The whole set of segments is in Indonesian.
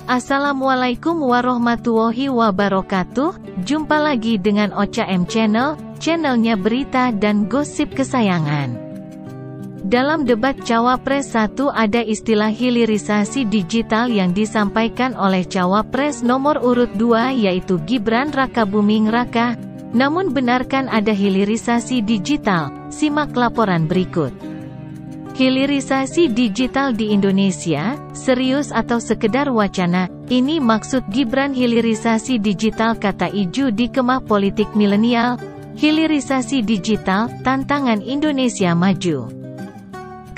Assalamualaikum warahmatullahi wabarakatuh. Jumpa lagi dengan Ocha M Channel, channelnya berita dan gosip kesayangan. Dalam debat Cawapres 1 ada istilah hilirisasi digital yang disampaikan oleh Cawapres nomor urut 2 yaitu Gibran Rakabuming Raka. Namun benarkan ada hilirisasi digital? Simak laporan berikut. Hilirisasi digital di Indonesia, serius atau sekedar wacana? Ini maksud Gibran hilirisasi digital, kata Iju di Kemah Politik Milenial. Hilirisasi digital, tantangan Indonesia maju.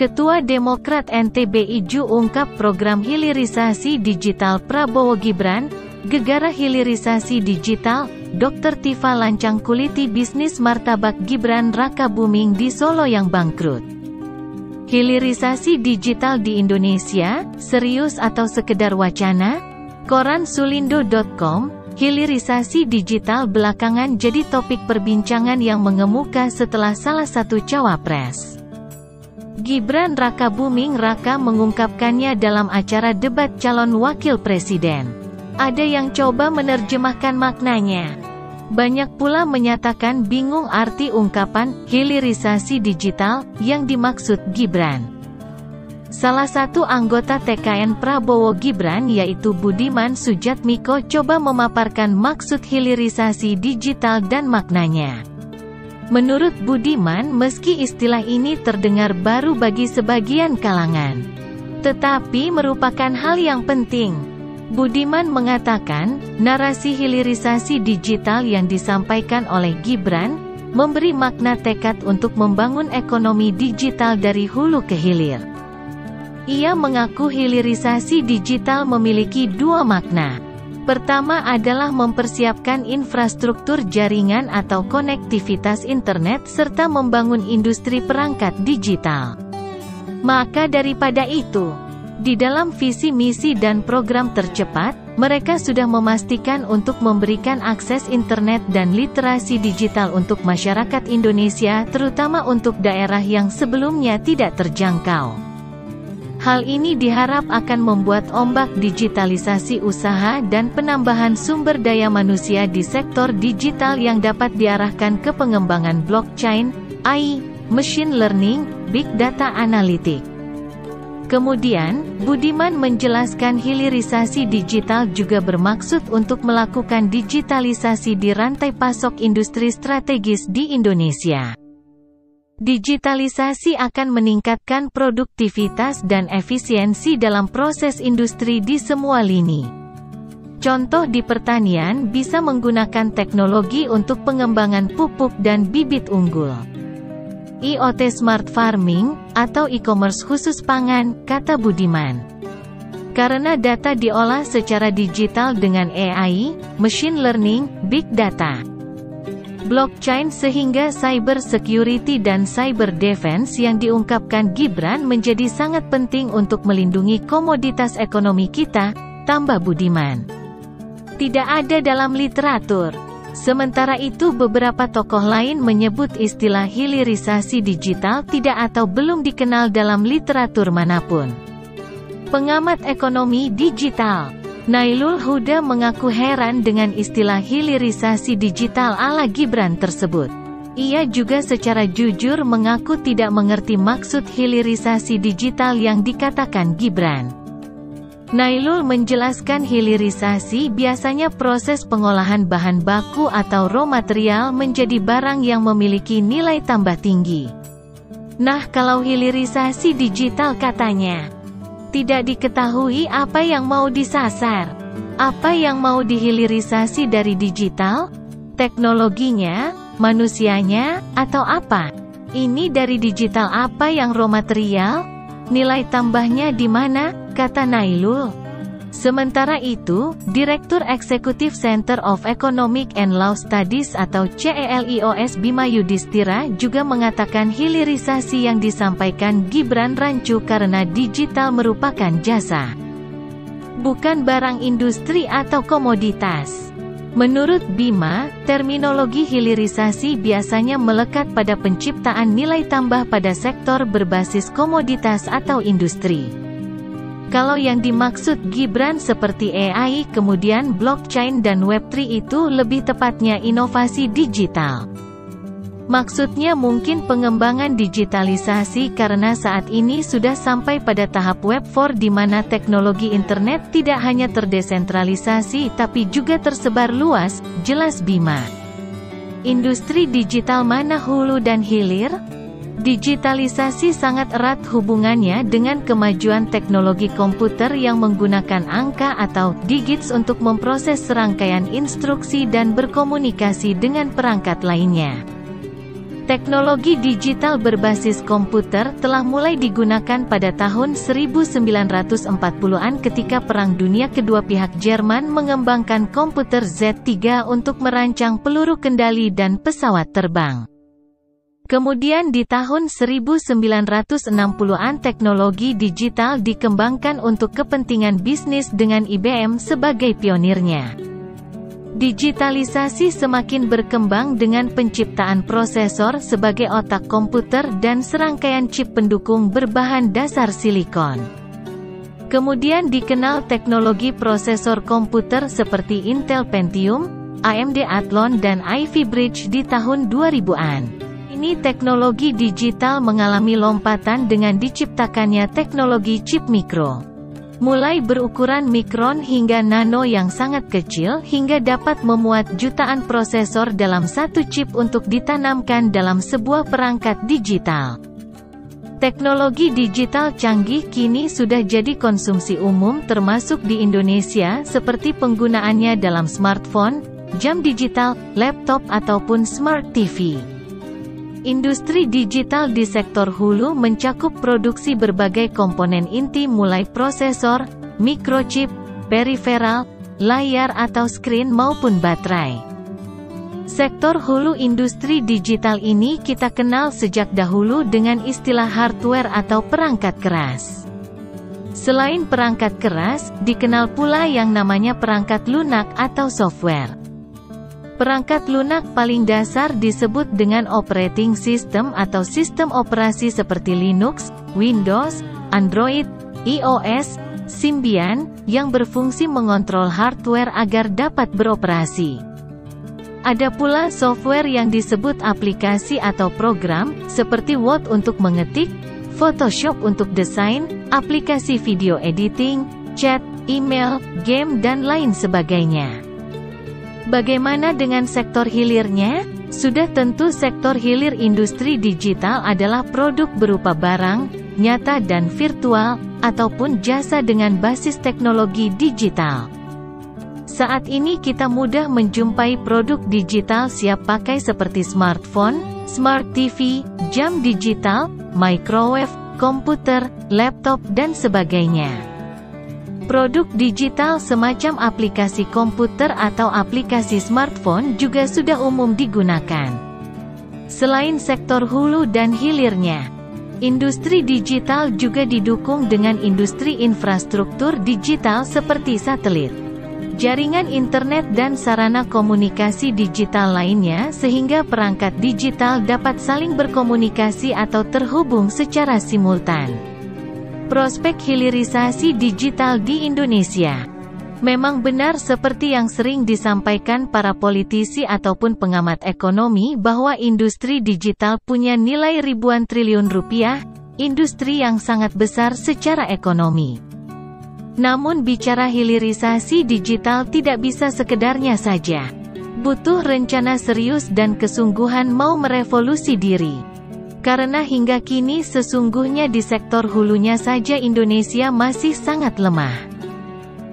Ketua Demokrat NTB Iju ungkap program hilirisasi digital Prabowo Gibran. Gegara hilirisasi digital, Dr. Tifa lancang kuliti bisnis martabak Gibran Rakabuming di Solo yang bangkrut. Hilirisasi digital di Indonesia, serius atau sekedar wacana? Koran Sulindo.com, hilirisasi digital belakangan jadi topik perbincangan yang mengemuka setelah salah satu cawapres, Gibran Rakabuming Raka, mengungkapkannya dalam acara debat calon wakil presiden. Ada yang coba menerjemahkan maknanya. Banyak pula menyatakan bingung arti ungkapan hilirisasi digital yang dimaksud Gibran. Salah satu anggota TKN Prabowo Gibran yaitu Budiman Sujatmiko coba memaparkan maksud hilirisasi digital dan maknanya. Menurut Budiman, meski istilah ini terdengar baru bagi sebagian kalangan, tetapi merupakan hal yang penting. Budiman mengatakan, narasi hilirisasi digital yang disampaikan oleh Gibran, memberi makna tekad untuk membangun ekonomi digital dari hulu ke hilir. Ia mengaku hilirisasi digital memiliki dua makna. Pertama adalah mempersiapkan infrastruktur jaringan atau konektivitas internet serta membangun industri perangkat digital. Maka daripada itu, di dalam visi misi dan program tercepat, mereka sudah memastikan untuk memberikan akses internet dan literasi digital untuk masyarakat Indonesia, terutama untuk daerah yang sebelumnya tidak terjangkau. Hal ini diharap akan membuat ombak digitalisasi usaha dan penambahan sumber daya manusia di sektor digital yang dapat diarahkan ke pengembangan blockchain, AI, machine learning, big data analytics. Kemudian, Budiman menjelaskan hilirisasi digital juga bermaksud untuk melakukan digitalisasi di rantai pasok industri strategis di Indonesia. Digitalisasi akan meningkatkan produktivitas dan efisiensi dalam proses industri di semua lini. Contoh di pertanian bisa menggunakan teknologi untuk pengembangan pupuk dan bibit unggul. IoT Smart Farming, atau e-commerce khusus pangan, kata Budiman. Karena data diolah secara digital dengan AI, machine learning, big data, blockchain sehingga cyber security dan cyber defense yang diungkapkan Gibran menjadi sangat penting untuk melindungi komoditas ekonomi kita, tambah Budiman. Tidak ada dalam literatur. Sementara itu beberapa tokoh lain menyebut istilah hilirisasi digital tidak atau belum dikenal dalam literatur manapun. Pengamat ekonomi digital, Nailul Huda mengaku heran dengan istilah hilirisasi digital ala Gibran tersebut. Ia juga secara jujur mengaku tidak mengerti maksud hilirisasi digital yang dikatakan Gibran. Nailul menjelaskan hilirisasi biasanya proses pengolahan bahan baku atau raw material menjadi barang yang memiliki nilai tambah tinggi. Nah, kalau hilirisasi digital katanya, tidak diketahui apa yang mau disasar. Apa yang mau dihilirisasi dari digital? Teknologinya, manusianya, atau apa? Ini dari digital apa yang raw material? Nilai tambahnya di mana? Kata Nailul. Sementara itu, Direktur Eksekutif Center of Economic and Law Studies atau CELIOS Bima Yudhistira juga mengatakan hilirisasi yang disampaikan Gibran rancu karena digital merupakan jasa, bukan barang industri atau komoditas. Menurut Bima, terminologi hilirisasi biasanya melekat pada penciptaan nilai tambah pada sektor berbasis komoditas atau industri. Kalau yang dimaksud Gibran seperti AI, kemudian blockchain dan Web3 itu lebih tepatnya inovasi digital. Maksudnya mungkin pengembangan digitalisasi karena saat ini sudah sampai pada tahap Web 4 di mana teknologi internet tidak hanya terdesentralisasi tapi juga tersebar luas, jelas Bima. Industri digital mana hulu dan hilir? Digitalisasi sangat erat hubungannya dengan kemajuan teknologi komputer yang menggunakan angka atau digits untuk memproses serangkaian instruksi dan berkomunikasi dengan perangkat lainnya. Teknologi digital berbasis komputer telah mulai digunakan pada tahun 1940-an ketika Perang Dunia Kedua. Pihak Jerman mengembangkan komputer Z3 untuk merancang peluru kendali dan pesawat terbang. Kemudian di tahun 1960-an teknologi digital dikembangkan untuk kepentingan bisnis dengan IBM sebagai pionirnya. Digitalisasi semakin berkembang dengan penciptaan prosesor sebagai otak komputer dan serangkaian chip pendukung berbahan dasar silikon. Kemudian dikenal teknologi prosesor komputer seperti Intel Pentium, AMD Athlon dan Ivy Bridge di tahun 2000-an. Ini teknologi digital mengalami lompatan dengan diciptakannya teknologi chip mikro. Mulai berukuran mikron hingga nano yang sangat kecil hingga dapat memuat jutaan prosesor dalam satu chip untuk ditanamkan dalam sebuah perangkat digital. Teknologi digital canggih kini sudah jadi konsumsi umum termasuk di Indonesia seperti penggunaannya dalam smartphone, jam digital, laptop ataupun smart TV. Industri digital di sektor hulu mencakup produksi berbagai komponen inti mulai prosesor, microchip, periferal, layar atau screen maupun baterai. Sektor hulu industri digital ini kita kenal sejak dahulu dengan istilah hardware atau perangkat keras. Selain perangkat keras, dikenal pula yang namanya perangkat lunak atau software. Perangkat lunak paling dasar disebut dengan operating system atau sistem operasi seperti Linux, Windows, Android, iOS, Symbian, yang berfungsi mengontrol hardware agar dapat beroperasi. Ada pula software yang disebut aplikasi atau program, seperti Word untuk mengetik, Photoshop untuk desain, aplikasi video editing, chat, email, game dan lain sebagainya. Bagaimana dengan sektor hilirnya? Sudah tentu sektor hilir industri digital adalah produk berupa barang, nyata dan virtual, ataupun jasa dengan basis teknologi digital. Saat ini kita mudah menjumpai produk digital siap pakai seperti smartphone, smart TV, jam digital, microwave, komputer, laptop dan sebagainya. Produk digital semacam aplikasi komputer atau aplikasi smartphone juga sudah umum digunakan. Selain sektor hulu dan hilirnya, industri digital juga didukung dengan industri infrastruktur digital seperti satelit, jaringan internet dan sarana komunikasi digital lainnya sehingga perangkat digital dapat saling berkomunikasi atau terhubung secara simultan. Prospek hilirisasi digital di Indonesia. Memang benar seperti yang sering disampaikan para politisi ataupun pengamat ekonomi bahwa industri digital punya nilai ribuan triliun rupiah, industri yang sangat besar secara ekonomi. Namun bicara hilirisasi digital tidak bisa sekedarnya saja. Butuh rencana serius dan kesungguhan mau merevolusi diri. Karena hingga kini sesungguhnya di sektor hulunya saja Indonesia masih sangat lemah.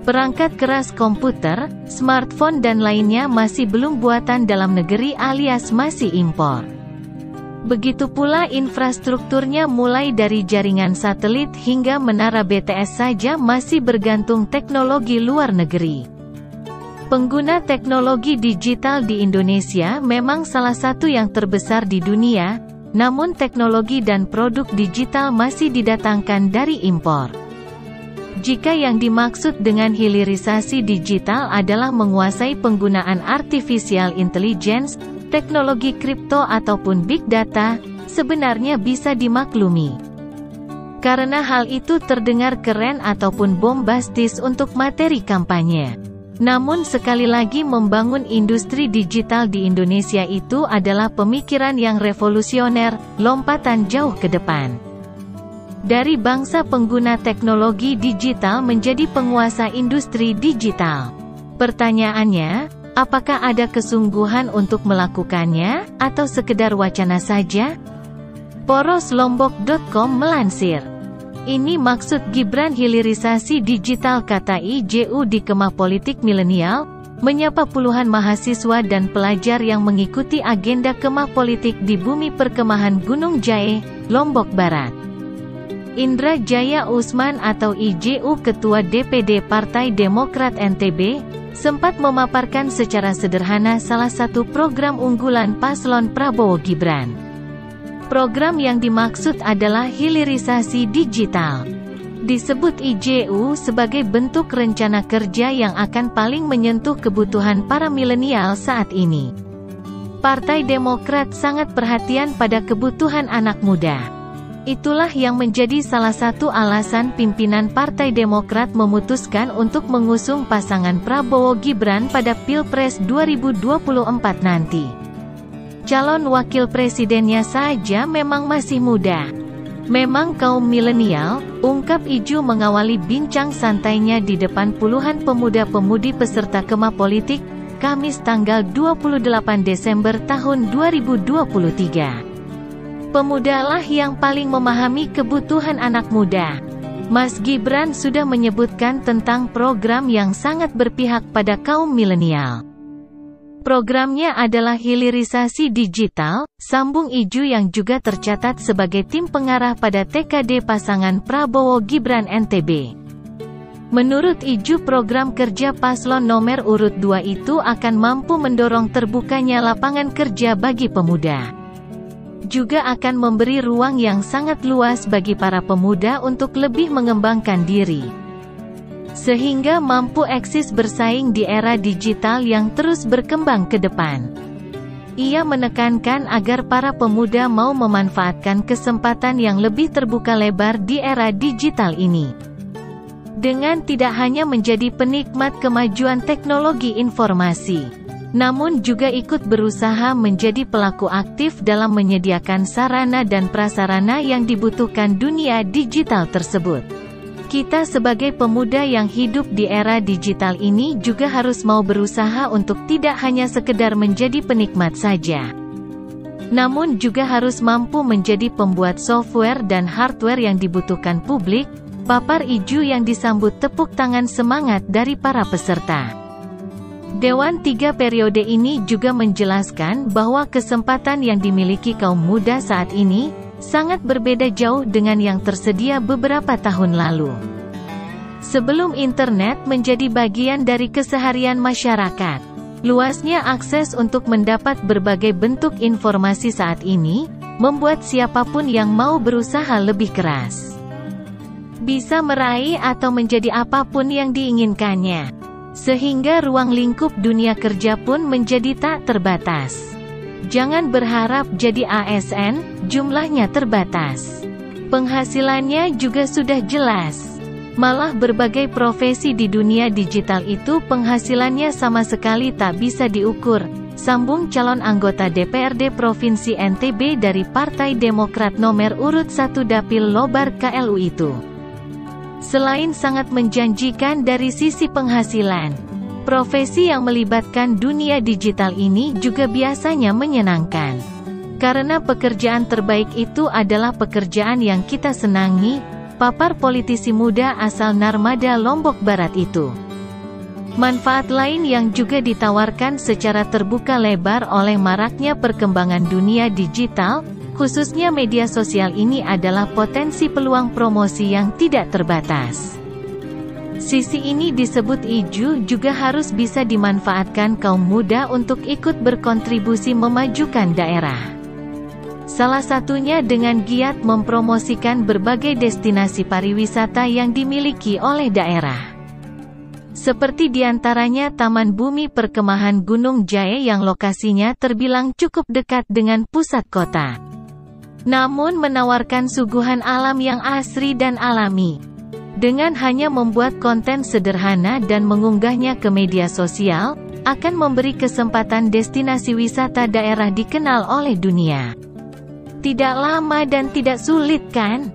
Perangkat keras komputer, smartphone dan lainnya masih belum buatan dalam negeri alias masih impor. Begitu pula infrastrukturnya mulai dari jaringan satelit hingga menara BTS saja masih bergantung teknologi luar negeri. Pengguna teknologi digital di Indonesia memang salah satu yang terbesar di dunia, namun teknologi dan produk digital masih didatangkan dari impor. Jika yang dimaksud dengan hilirisasi digital adalah menguasai penggunaan artificial intelligence, teknologi kripto ataupun big data, sebenarnya bisa dimaklumi. karena hal itu terdengar keren ataupun bombastis untuk materi kampanye. Namun sekali lagi membangun industri digital di Indonesia itu adalah pemikiran yang revolusioner, lompatan jauh ke depan. Dari bangsa pengguna teknologi digital menjadi penguasa industri digital. Pertanyaannya, apakah ada kesungguhan untuk melakukannya, atau sekedar wacana saja? Poroslombok.com melansir. Ini maksud Gibran hilirisasi digital, kata IJU di Kemah Politik Milenial, menyapa puluhan mahasiswa dan pelajar yang mengikuti agenda Kemah Politik di Bumi Perkemahan Gunung Jae, Lombok Barat. Indra Jaya Usman atau IJU Ketua DPD Partai Demokrat NTB, sempat memaparkan secara sederhana salah satu program unggulan paslon Prabowo Gibran. Program yang dimaksud adalah hilirisasi digital. Disebut IJU sebagai bentuk rencana kerja yang akan paling menyentuh kebutuhan para milenial saat ini. Partai Demokrat sangat perhatian pada kebutuhan anak muda. Itulah yang menjadi salah satu alasan pimpinan Partai Demokrat memutuskan untuk mengusung pasangan Prabowo Gibran pada Pilpres 2024 nanti. Calon wakil presidennya saja memang masih muda. Memang kaum milenial, ungkap Iju mengawali bincang santainya di depan puluhan pemuda-pemudi peserta Kemah Politik, Kamis tanggal 28 Desember tahun 2023. Pemudalah yang paling memahami kebutuhan anak muda. Mas Gibran sudah menyebutkan tentang program yang sangat berpihak pada kaum milenial. Programnya adalah hilirisasi digital, sambung Iju yang juga tercatat sebagai tim pengarah pada TKD pasangan Prabowo Gibran NTB. Menurut Iju, program kerja paslon nomor urut 2 itu akan mampu mendorong terbukanya lapangan kerja bagi pemuda. Juga akan memberi ruang yang sangat luas bagi para pemuda untuk lebih mengembangkan diri, sehingga mampu eksis bersaing di era digital yang terus berkembang ke depan. Ia menekankan agar para pemuda mau memanfaatkan kesempatan yang lebih terbuka lebar di era digital ini, dengan tidak hanya menjadi penikmat kemajuan teknologi informasi, namun juga ikut berusaha menjadi pelaku aktif dalam menyediakan sarana dan prasarana yang dibutuhkan dunia digital tersebut. Kita sebagai pemuda yang hidup di era digital ini juga harus mau berusaha untuk tidak hanya sekedar menjadi penikmat saja, namun juga harus mampu menjadi pembuat software dan hardware yang dibutuhkan publik, papar Iju yang disambut tepuk tangan semangat dari para peserta. Dewan 3 periode ini juga menjelaskan bahwa kesempatan yang dimiliki kaum muda saat ini sangat berbeda jauh dengan yang tersedia beberapa tahun lalu. Sebelum internet menjadi bagian dari keseharian masyarakat, luasnya akses untuk mendapat berbagai bentuk informasi saat ini, membuat siapapun yang mau berusaha lebih keras bisa meraih atau menjadi apapun yang diinginkannya. Sehingga ruang lingkup dunia kerja pun menjadi tak terbatas. Jangan berharap jadi ASN, jumlahnya terbatas. Penghasilannya juga sudah jelas. Malah berbagai profesi di dunia digital itu penghasilannya sama sekali tak bisa diukur, sambung calon anggota DPRD Provinsi NTB dari Partai Demokrat nomor urut 1 Dapil Lobar KLU itu. Selain sangat menjanjikan dari sisi penghasilan, profesi yang melibatkan dunia digital ini juga biasanya menyenangkan. Karena pekerjaan terbaik itu adalah pekerjaan yang kita senangi, papar politisi muda asal Narmada Lombok Barat itu. Manfaat lain yang juga ditawarkan secara terbuka lebar oleh maraknya perkembangan dunia digital, khususnya media sosial ini adalah potensi peluang promosi yang tidak terbatas. Sisi ini disebut Iju juga harus bisa dimanfaatkan kaum muda untuk ikut berkontribusi memajukan daerah. Salah satunya dengan giat mempromosikan berbagai destinasi pariwisata yang dimiliki oleh daerah. Seperti diantaranya Taman Bumi Perkemahan Gunung Jae yang lokasinya terbilang cukup dekat dengan pusat kota. namun menawarkan suguhan alam yang asri dan alami. Dengan hanya membuat konten sederhana dan mengunggahnya ke media sosial, akan memberi kesempatan destinasi wisata daerah dikenal oleh dunia. Tidak lama dan tidak sulit kan?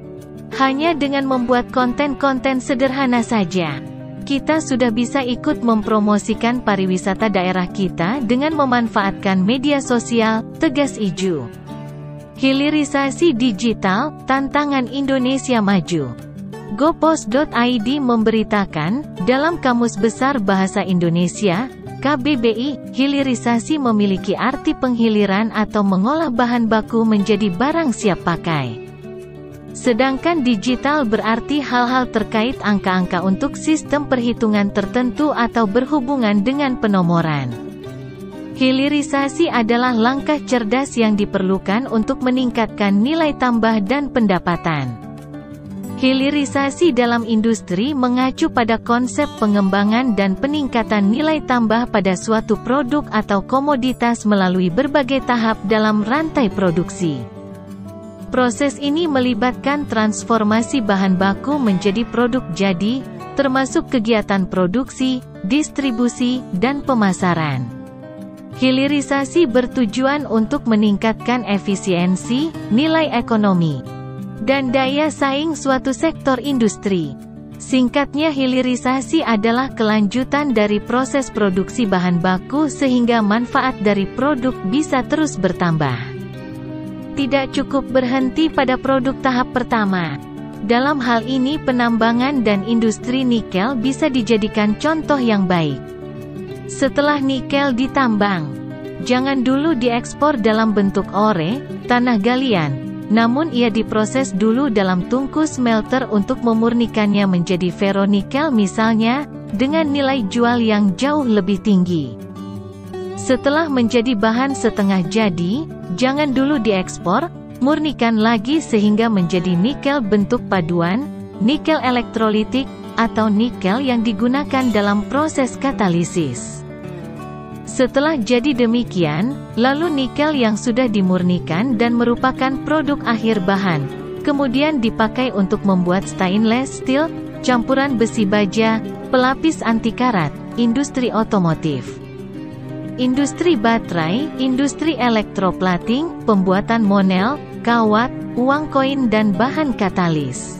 Hanya dengan membuat konten-konten sederhana saja, kita sudah bisa ikut mempromosikan pariwisata daerah kita dengan memanfaatkan media sosial, tegas Iju. Hilirisasi digital, tantangan Indonesia maju. Gopos.id memberitakan, dalam Kamus Besar Bahasa Indonesia, KBBI, hilirisasi memiliki arti penghiliran atau mengolah bahan baku menjadi barang siap pakai. Sedangkan digital berarti hal-hal terkait angka-angka untuk sistem perhitungan tertentu atau berhubungan dengan penomoran. Hilirisasi adalah langkah cerdas yang diperlukan untuk meningkatkan nilai tambah dan pendapatan. Hilirisasi dalam industri mengacu pada konsep pengembangan dan peningkatan nilai tambah pada suatu produk atau komoditas melalui berbagai tahap dalam rantai produksi. Proses ini melibatkan transformasi bahan baku menjadi produk jadi, termasuk kegiatan produksi, distribusi, dan pemasaran. Hilirisasi bertujuan untuk meningkatkan efisiensi, nilai ekonomi, dan daya saing suatu sektor industri. Singkatnya, hilirisasi adalah kelanjutan dari proses produksi bahan baku sehingga manfaat dari produk bisa terus bertambah. Tidak cukup berhenti pada produk tahap pertama. Dalam hal ini penambangan dan industri nikel bisa dijadikan contoh yang baik. Setelah nikel ditambang, jangan dulu diekspor dalam bentuk ore, tanah galian, namun ia diproses dulu dalam tungku smelter untuk memurnikannya menjadi ferronikel misalnya, dengan nilai jual yang jauh lebih tinggi. Setelah menjadi bahan setengah jadi, jangan dulu diekspor, murnikan lagi sehingga menjadi nikel bentuk paduan, nikel elektrolitik, atau nikel yang digunakan dalam proses katalisis. Setelah jadi demikian, lalu nikel yang sudah dimurnikan dan merupakan produk akhir bahan, kemudian dipakai untuk membuat stainless steel, campuran besi baja, pelapis anti karat, industri otomotif, industri baterai, industri elektroplating, pembuatan monel, kawat, uang koin dan bahan katalis.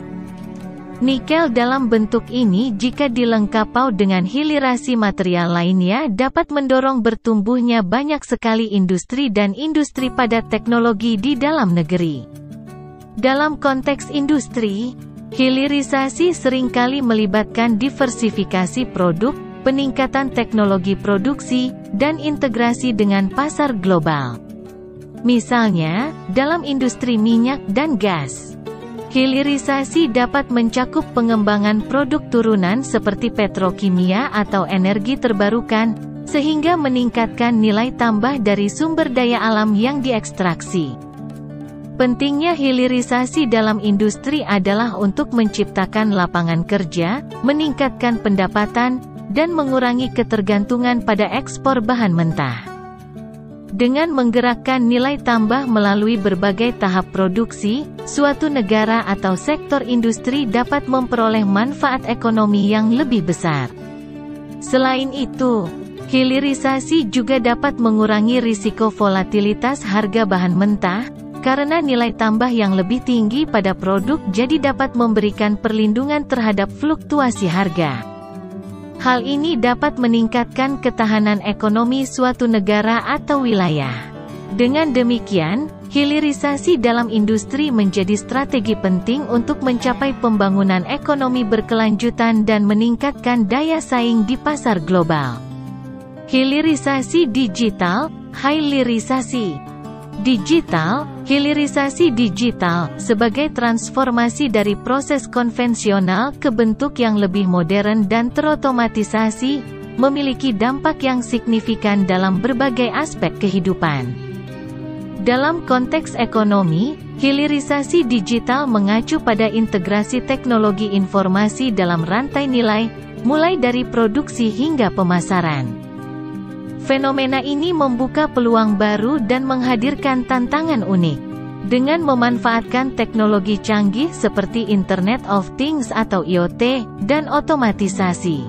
Nikel dalam bentuk ini jika dilengkapi dengan hilirasi material lainnya dapat mendorong bertumbuhnya banyak sekali industri dan industri padat teknologi di dalam negeri. Dalam konteks industri, hilirisasi seringkali melibatkan diversifikasi produk, peningkatan teknologi produksi, dan integrasi dengan pasar global. Misalnya, dalam industri minyak dan gas, hilirisasi dapat mencakup pengembangan produk turunan seperti petrokimia atau energi terbarukan, sehingga meningkatkan nilai tambah dari sumber daya alam yang diekstraksi. Pentingnya hilirisasi dalam industri adalah untuk menciptakan lapangan kerja, meningkatkan pendapatan, dan mengurangi ketergantungan pada ekspor bahan mentah. Dengan menggerakkan nilai tambah melalui berbagai tahap produksi, suatu negara atau sektor industri dapat memperoleh manfaat ekonomi yang lebih besar. Selain itu, hilirisasi juga dapat mengurangi risiko volatilitas harga bahan mentah, karena nilai tambah yang lebih tinggi pada produk jadi dapat memberikan perlindungan terhadap fluktuasi harga. Hal ini dapat meningkatkan ketahanan ekonomi suatu negara atau wilayah. Dengan demikian, hilirisasi dalam industri menjadi strategi penting untuk mencapai pembangunan ekonomi berkelanjutan dan meningkatkan daya saing di pasar global. Hilirisasi digital, hilirisasi digital, hilirisasi digital, sebagai transformasi dari proses konvensional ke bentuk yang lebih modern dan terotomatisasi, memiliki dampak yang signifikan dalam berbagai aspek kehidupan. Dalam konteks ekonomi, hilirisasi digital mengacu pada integrasi teknologi informasi dalam rantai nilai, mulai dari produksi hingga pemasaran. Fenomena ini membuka peluang baru dan menghadirkan tantangan unik. Dengan memanfaatkan teknologi canggih seperti Internet of Things atau IoT, dan otomatisasi,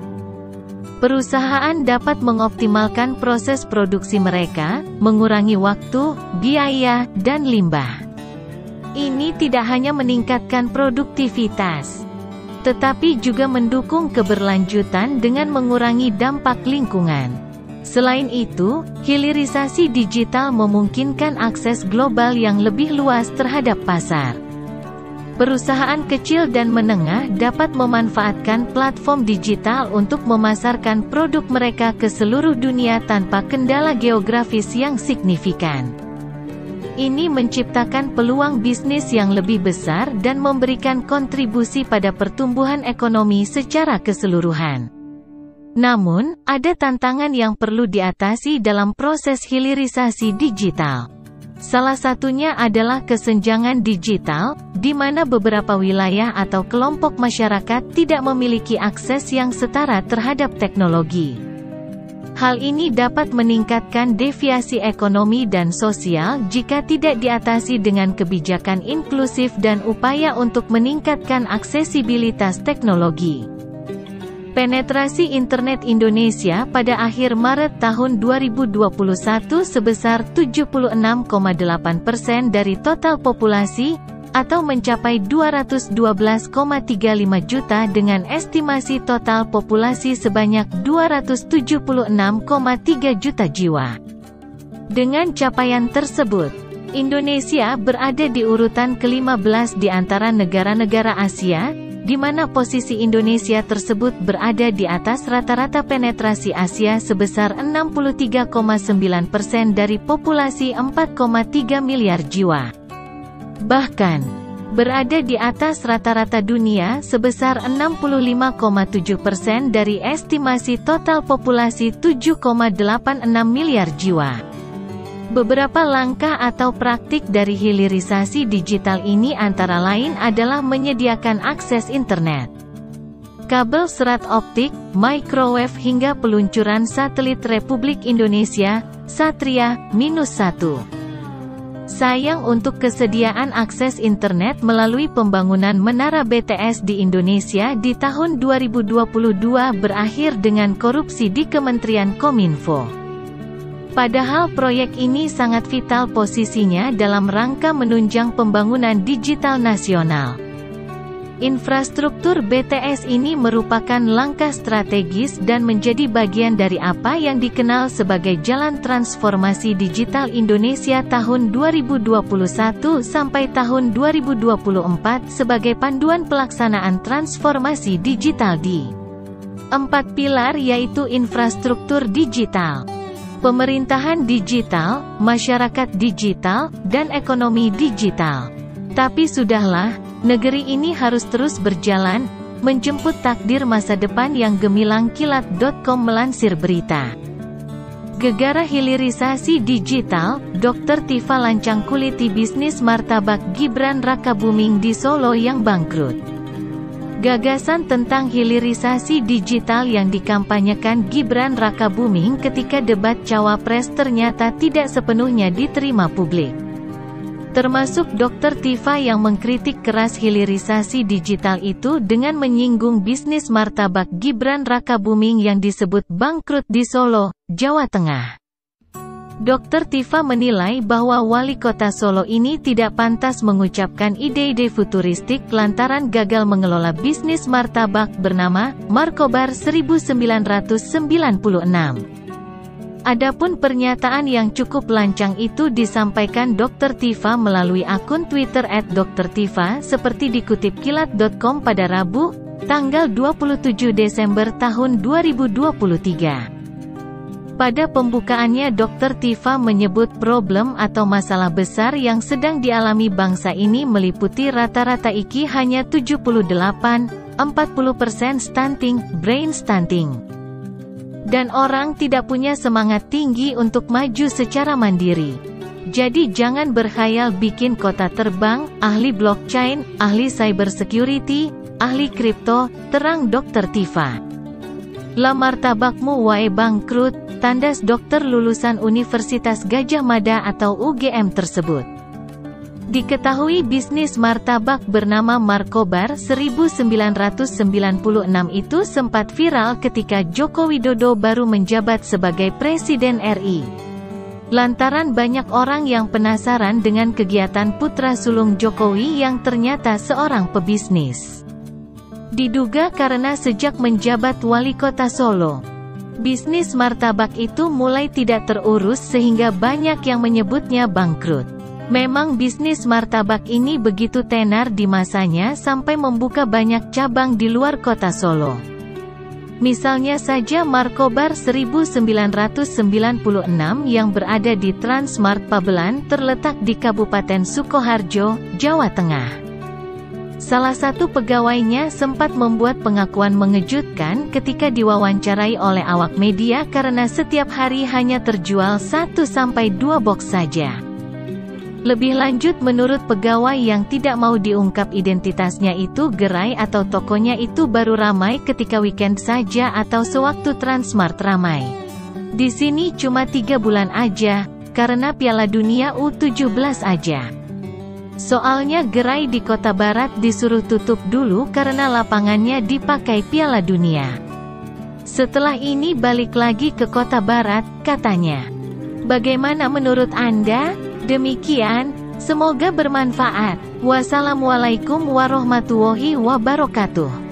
perusahaan dapat mengoptimalkan proses produksi mereka, mengurangi waktu, biaya, dan limbah. Ini tidak hanya meningkatkan produktivitas, tetapi juga mendukung keberlanjutan dengan mengurangi dampak lingkungan. Selain itu, hilirisasi digital memungkinkan akses global yang lebih luas terhadap pasar. Perusahaan kecil dan menengah dapat memanfaatkan platform digital untuk memasarkan produk mereka ke seluruh dunia tanpa kendala geografis yang signifikan. Ini menciptakan peluang bisnis yang lebih besar dan memberikan kontribusi pada pertumbuhan ekonomi secara keseluruhan. Namun, ada tantangan yang perlu diatasi dalam proses hilirisasi digital. Salah satunya adalah kesenjangan digital, di mana beberapa wilayah atau kelompok masyarakat tidak memiliki akses yang setara terhadap teknologi. Hal ini dapat meningkatkan deviasi ekonomi dan sosial jika tidak diatasi dengan kebijakan inklusif dan upaya untuk meningkatkan aksesibilitas teknologi. Penetrasi internet Indonesia pada akhir Maret tahun 2021 sebesar 76,8% dari total populasi, atau mencapai 212,35 juta dengan estimasi total populasi sebanyak 276,3 juta jiwa. Dengan capaian tersebut, Indonesia berada di urutan ke-15 di antara negara-negara Asia, di mana posisi Indonesia tersebut berada di atas rata-rata penetrasi Asia sebesar 63,9% dari populasi 4,3 miliar jiwa. Bahkan, berada di atas rata-rata dunia sebesar 65,7% dari estimasi total populasi 7,86 miliar jiwa. Beberapa langkah atau praktik dari hilirisasi digital ini antara lain adalah menyediakan akses internet, kabel serat optik, microwave hingga peluncuran satelit Republik Indonesia, Satria-1. Sayang untuk kesediaan akses internet melalui pembangunan menara BTS di Indonesia di tahun 2022 berakhir dengan korupsi di Kementerian Kominfo. Padahal proyek ini sangat vital posisinya dalam rangka menunjang pembangunan digital nasional. Infrastruktur BTS ini merupakan langkah strategis dan menjadi bagian dari apa yang dikenal sebagai Jalan Transformasi Digital Indonesia tahun 2021 sampai tahun 2024 sebagai panduan pelaksanaan transformasi digital di 4 pilar, yaitu infrastruktur digital, pemerintahan digital, masyarakat digital, dan ekonomi digital. Tapi sudahlah, negeri ini harus terus berjalan, menjemput takdir masa depan yang gemilang. Kilat.com melansir berita. Gegara hilirisasi digital, Dr. Tifa lancang kuliti bisnis martabak Gibran Rakabuming di Solo yang bangkrut. Gagasan tentang hilirisasi digital yang dikampanyekan Gibran Rakabuming ketika debat Cawapres ternyata tidak sepenuhnya diterima publik. Termasuk Dr. Tifa yang mengkritik keras hilirisasi digital itu dengan menyinggung bisnis martabak Gibran Rakabuming yang disebut bangkrut di Solo, Jawa Tengah. Dr. Tifa menilai bahwa wali kota Solo ini tidak pantas mengucapkan ide-ide futuristik lantaran gagal mengelola bisnis martabak bernama Markobar 1996. Adapun pernyataan yang cukup lancang itu disampaikan Dr. Tifa melalui akun Twitter @drtifa seperti dikutip Kilat.com pada Rabu, tanggal 27 Desember tahun 2023. Pada pembukaannya Dr. Tifa menyebut problem atau masalah besar yang sedang dialami bangsa ini meliputi rata-rata IQ hanya 78, 40% stunting, brain stunting. Dan orang tidak punya semangat tinggi untuk maju secara mandiri. Jadi jangan berkhayal bikin kota terbang, ahli blockchain, ahli cybersecurity, ahli kripto, terang Dr. Tifa. La martabakmu wae bangkrut, tandas dokter lulusan Universitas Gadjah Mada atau UGM tersebut. Diketahui bisnis martabak bernama Markobar 1996 itu sempat viral ketika Joko Widodo baru menjabat sebagai Presiden RI. Lantaran banyak orang yang penasaran dengan kegiatan putra sulung Jokowi yang ternyata seorang pebisnis. Diduga karena sejak menjabat wali kota Solo, bisnis martabak itu mulai tidak terurus sehingga banyak yang menyebutnya bangkrut. Memang bisnis martabak ini begitu tenar di masanya sampai membuka banyak cabang di luar kota Solo. Misalnya saja Markobar 1996 yang berada di Transmart Pabelan terletak di Kabupaten Sukoharjo, Jawa Tengah. Salah satu pegawainya sempat membuat pengakuan mengejutkan ketika diwawancarai oleh awak media karena setiap hari hanya terjual 1-2 box saja. Lebih lanjut menurut pegawai yang tidak mau diungkap identitasnya itu gerai atau tokonya itu baru ramai ketika weekend saja atau sewaktu Transmart ramai. Di sini cuma 3 bulan aja, karena Piala Dunia U17 aja. Soalnya gerai di Kota Barat disuruh tutup dulu karena lapangannya dipakai Piala Dunia. Setelah ini balik lagi ke Kota Barat, katanya. Bagaimana menurut Anda? Demikian, semoga bermanfaat. Wassalamualaikum warahmatullahi wabarakatuh.